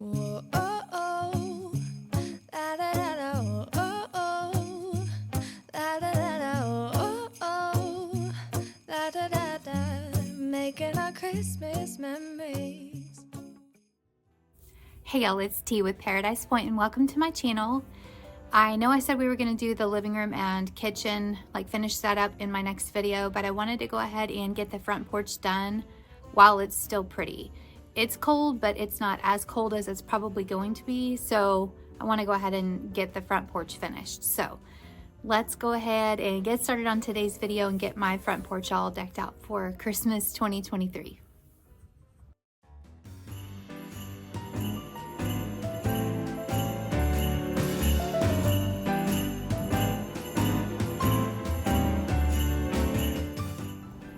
Whoa, oh, oh. La, da, da, da, oh, oh, oh. La, da, da, da, oh, oh, oh. La, da, da, da. Making our Christmas memories. Hey y'all, it's T with Paradise Point and welcome to my channel. I know I said we were going to do the living room and kitchen, like finish setup in my next video, but I wanted to go ahead and get the front porch done while it's still pretty. It's cold, but it's not as cold as it's probably going to be, so I want to go ahead and get the front porch finished. So let's go ahead and get started on today's video and get my front porch all decked out for Christmas 2023.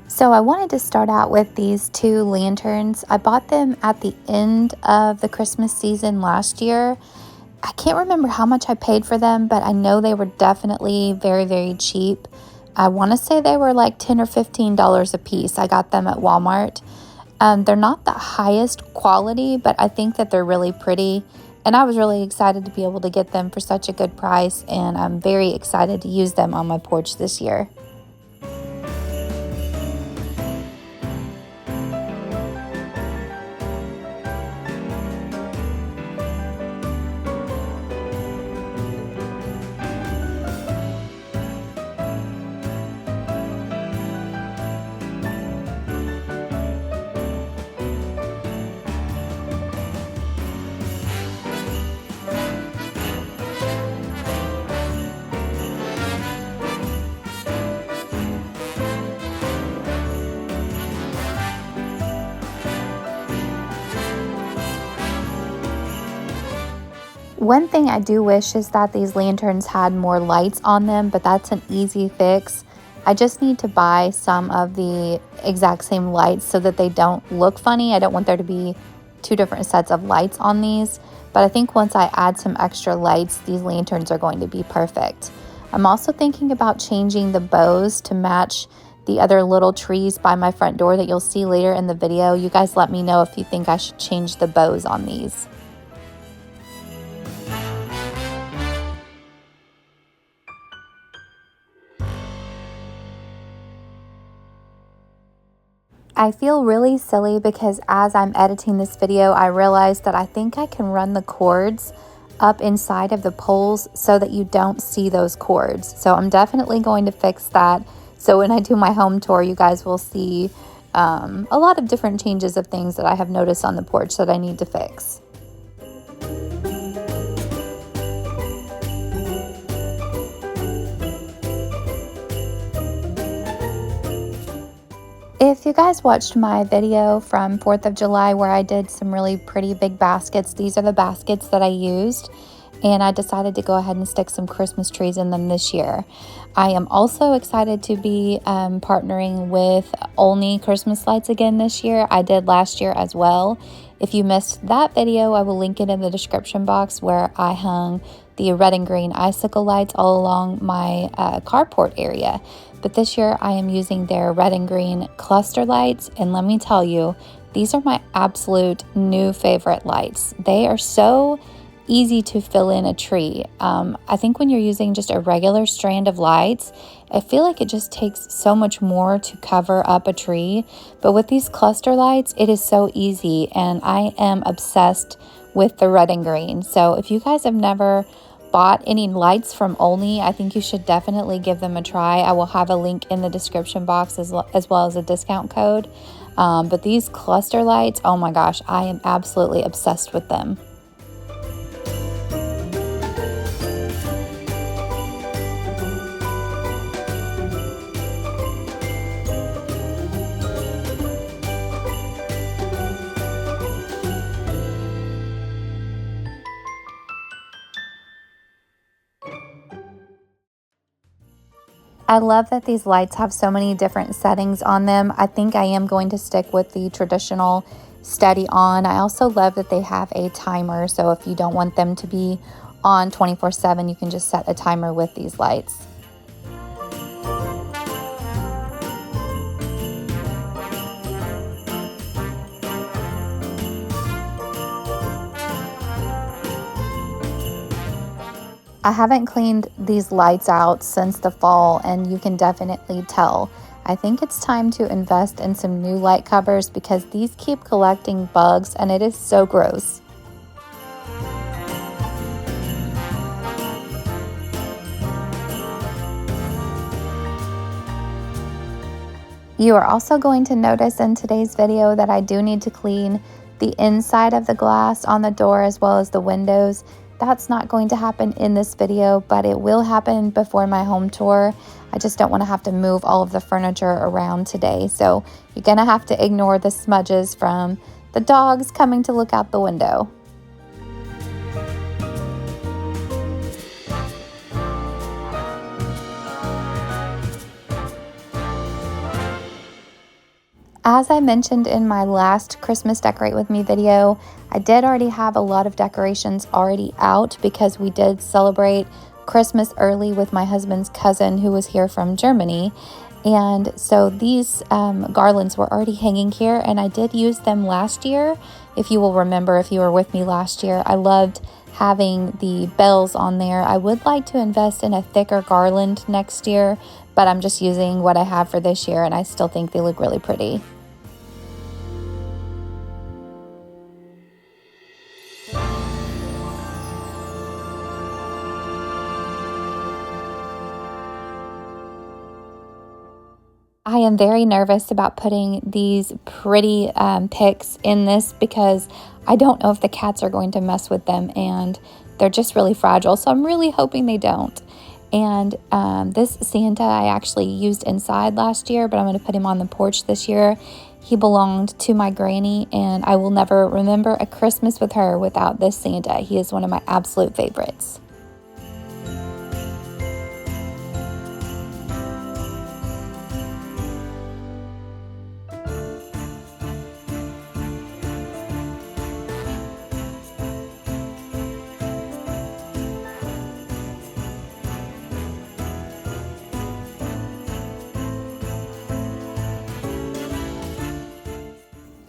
So I wanted to start out with these two lanterns. I bought them at the end of the Christmas season last year. I can't remember how much I paid for them, but I know they were definitely very, very cheap. I want to say they were like $10 or $15 a piece. I got them at Walmart. They're not the highest quality, but I think that they're really pretty. And I was really excited to be able to get them for such a good price. And I'm very excited to use them on my porch this year. One thing I do wish is that these lanterns had more lights on them, but that's an easy fix. I just need to buy some of the exact same lights so that they don't look funny. I don't want there to be two different sets of lights on these, but I think once I add some extra lights, these lanterns are going to be perfect. I'm also thinking about changing the bows to match the other little trees by my front door that you'll see later in the video. You guys let me know if you think I should change the bows on these. I feel really silly because as I'm editing this video, I realized that I think I can run the cords up inside of the poles so that you don't see those cords. So I'm definitely going to fix that. So when I do my home tour, you guys will see a lot of different changes of things that I have noticed on the porch that I need to fix. If you guys watched my video from 4th of July where I did some really pretty big baskets, these are the baskets that I used, and I decided to go ahead and stick some Christmas trees in them this year. I am also excited to be partnering with OLLNY Christmas lights again this year. I did last year as well. If you missed that video, I will link it in the description box where I hung the red and green icicle lights all along my carport area. But this year I am using their red and green cluster lights, and let me tell you, these are my absolute new favorite lights. They are so easy to fill in a tree. I think when you're using just a regular strand of lights, I feel like it just takes so much more to cover up a tree. But with these cluster lights, it is so easy, and I am obsessed with the red and green. So if you guys have never bought any lights from OLLNY, I think you should definitely give them a try. I will have a link in the description box as well as a discount code. But these cluster lights, oh my gosh, I am absolutely obsessed with them. I love that these lights have so many different settings on them. I think I am going to stick with the traditional steady on. I also love that they have a timer, so if you don't want them to be on 24/7, you can just set a timer with these lights. I haven't cleaned these lights out since the fall, and you can definitely tell. I think it's time to invest in some new light covers because these keep collecting bugs and it is so gross. You are also going to notice in today's video that I do need to clean the inside of the glass on the door as well as the windows. That's not going to happen in this video, but it will happen before my home tour. I just don't want to have to move all of the furniture around today. So you're going to have to ignore the smudges from the dogs coming to look out the window. As I mentioned in my last Christmas Decorate With Me video, I did already have a lot of decorations already out because we did celebrate Christmas early with my husband's cousin who was here from Germany. And so these garlands were already hanging here, and I did use them last year. If you will remember, if you were with me last year, I loved having the bells on there. I would like to invest in a thicker garland next year, but I'm just using what I have for this year, and I still think they look really pretty. I am very nervous about putting these pretty picks in this because I don't know if the cats are going to mess with them, and they're just really fragile, so I'm really hoping they don't. And this Santa I actually used inside last year, but I'm going to put him on the porch this year. He belonged to my granny, and I will never remember a Christmas with her without this Santa. He is one of my absolute favorites.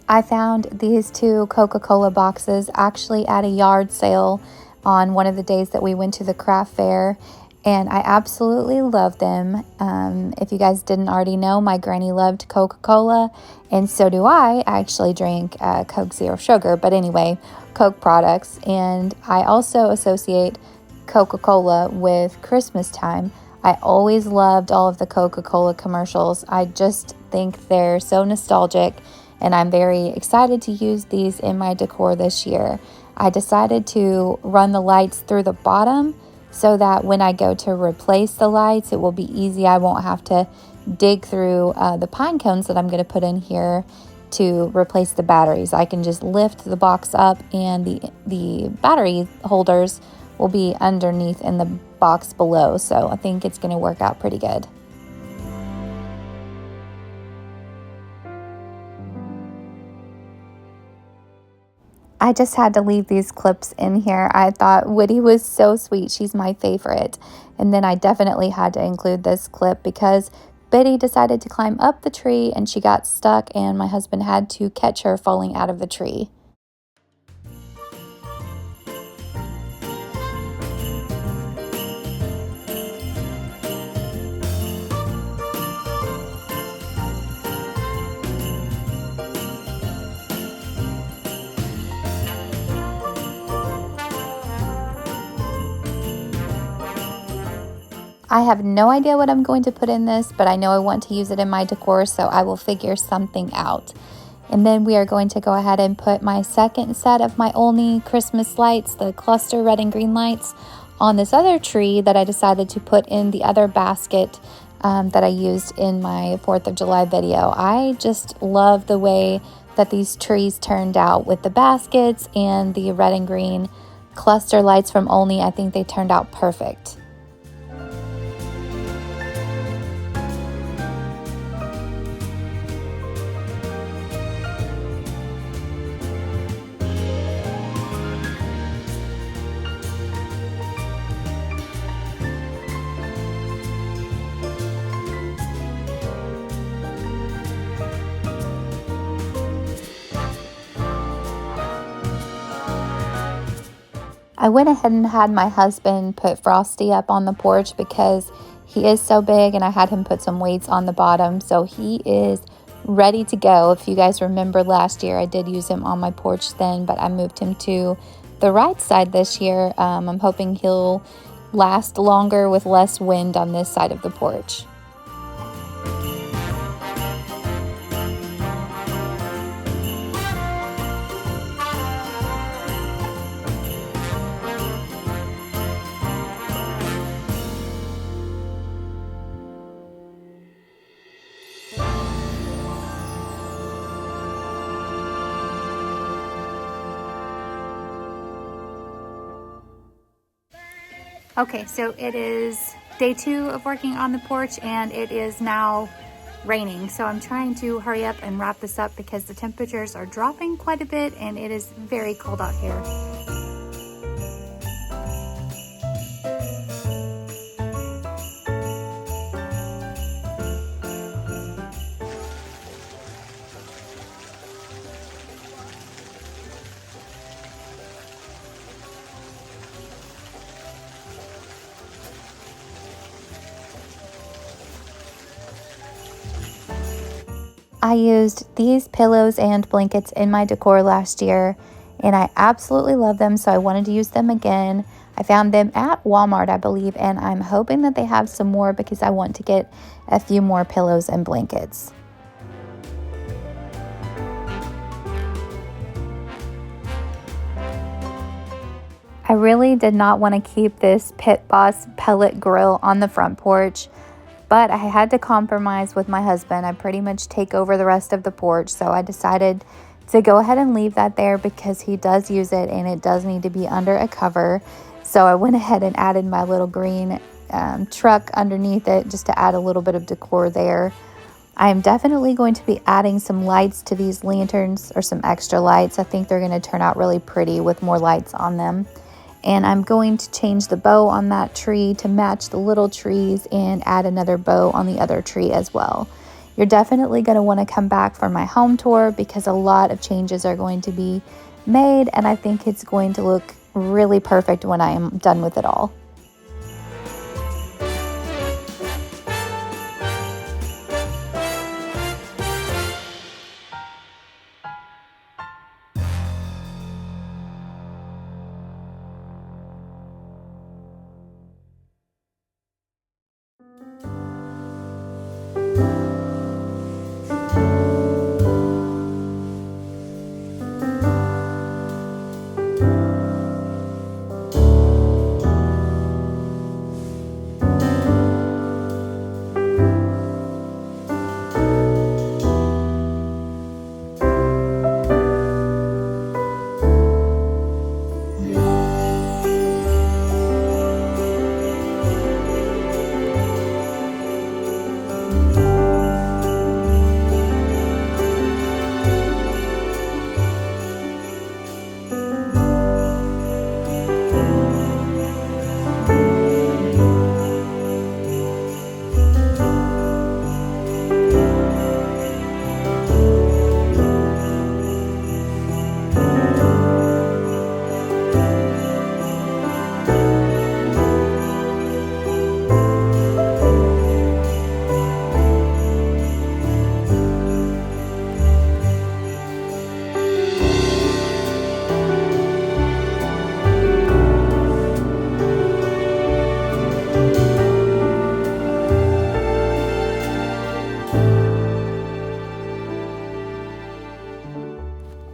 I found these two Coca-Cola boxes actually at a yard sale on one of the days that we went to the craft fair, and I absolutely love them. If you guys didn't already know, my granny loved Coca-Cola, and so do I. I actually drink Coke Zero Sugar, but anyway, Coke products. And I also associate Coca-Cola with Christmas time. I always loved all of the Coca-Cola commercials. I just think they're so nostalgic, and I'm very excited to use these in my decor this year. I decided to run the lights through the bottom so that when I go to replace the lights, it will be easy. I won't have to dig through the pine cones that I'm going to put in here to replace the batteries. I can just lift the box up, and the battery holders will be underneath in the box below. So I think it's going to work out pretty good. I just had to leave these clips in here. I thought Woody was so sweet. She's my favorite. And then I definitely had to include this clip because Betty decided to climb up the tree and she got stuck, and my husband had to catch her falling out of the tree. I have no idea what I'm going to put in this, but I know I want to use it in my decor, so I will figure something out. And then we are going to go ahead and put my second set of my OLLNY Christmas lights, the cluster red and green lights, on this other tree that I decided to put in the other basket that I used in my 4th of July video. I just love the way that these trees turned out with the baskets and the red and green cluster lights from OLLNY. I think they turned out perfect. I went ahead and had my husband put Frosty up on the porch because he is so big, and I had him put some weights on the bottom. So he is ready to go. If you guys remember last year, I did use him on my porch then, but I moved him to the right side this year. I'm hoping he'll last longer with less wind on this side of the porch. Okay, so it is day 2 of working on the porch, and it is now raining. So I'm trying to hurry up and wrap this up because the temperatures are dropping quite a bit and it is very cold out here. I used these pillows and blankets in my decor last year, and I absolutely love them, so I wanted to use them again. I found them at Walmart, I believe, and I'm hoping that they have some more because I want to get a few more pillows and blankets. I really did not want to keep this Pit Boss pellet grill on the front porch, but I had to compromise with my husband. I pretty much take over the rest of the porch, so I decided to go ahead and leave that there because he does use it and it does need to be under a cover. So I went ahead and added my little green truck underneath it just to add a little bit of decor there. I am definitely going to be adding some lights to these lanterns, or some extra lights. I think they're going to turn out really pretty with more lights on them. And I'm going to change the bow on that tree to match the little trees and add another bow on the other tree as well. You're definitely going to want to come back for my home tour because a lot of changes are going to be made, and I think it's going to look really perfect when I am done with it all.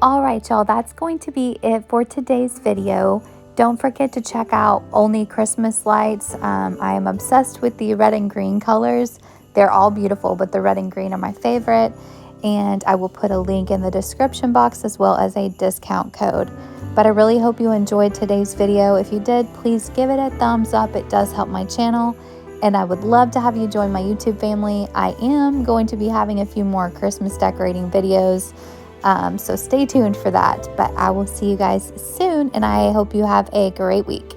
All right, y'all, that's going to be it for today's video. Don't forget to check out OLLNY Christmas lights. I am obsessed with the red and green colors. They're all beautiful, but the red and green are my favorite. And I will put a link in the description box as well as a discount code. But I really hope you enjoyed today's video. If you did, please give it a thumbs up. It does help my channel. And I would love to have you join my YouTube family. I am going to be having a few more Christmas decorating videos. So stay tuned for that. But I will see you guys soon, and I hope you have a great week.